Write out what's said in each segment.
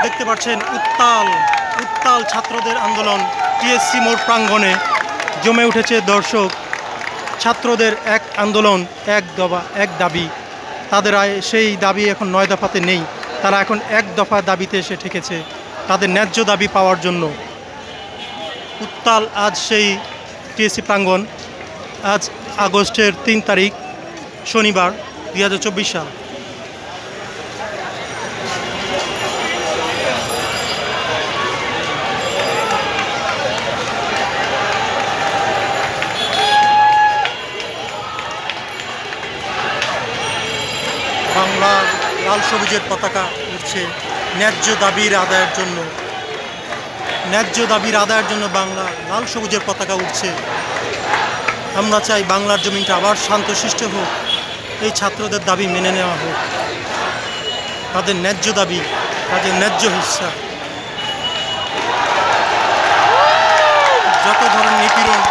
দেখতে পাচ্ছেন উত্তাল উত্তাল ছাত্রদের আন্দোলন টিএসসি মোড় প্রাঙ্গণে জমে উঠেছে দর্শক। ছাত্রদের এক আন্দোলন, এক দফা এক দাবি। তাদের সেই দাবি এখন 9 দফাতে নেই, তারা এখন এক দফা দাবিতে এসে ঠেকেছে তাদের ন্যায্য দাবি পাওয়ার জন্য। উত্তাল আজ সেই টিএসসি প্রাঙ্গণ। আজ আগস্টের 3 তারিখ শনিবার 2024 সাল। বাংলার লাল সবুজের পতাকা উঠছে ন্যায্য দাবির আদায়ের জন্য। ন্যায্য দাবির আদায়ের জন্য বাংলা লাল সবুজের পতাকা উঠছে। আমরা চাই বাংলার জমিনটা আবার শান্তশিষ্ট হোক, এই ছাত্রদের দাবি মেনে নেওয়া হোক, তাদের ন্যায্য দাবি, তাদের ন্যায্য হিস্সা। যত ধরনের নিপীড়ন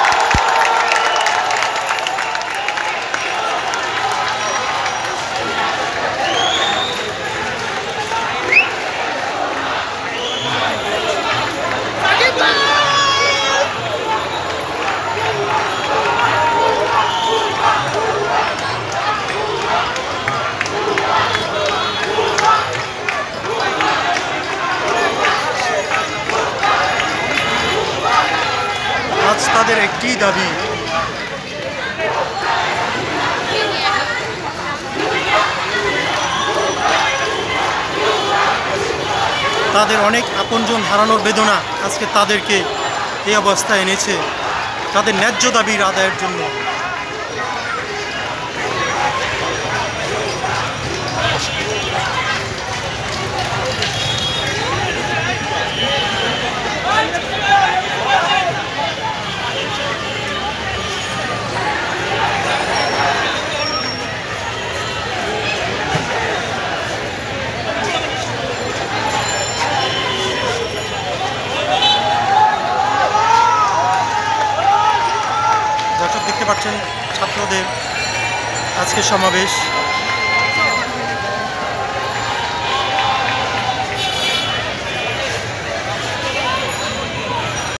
তাদের একটি দাবি, তাদের অনেক আপনজন হারানোর বেদনা আজকে তাদেরকে এই অবস্থায় এনেছে তাদের ন্যায্য দাবির আদায়ের জন্য। দেখতে পাচ্ছেন ছাত্রদের আজকে সমাবেশ।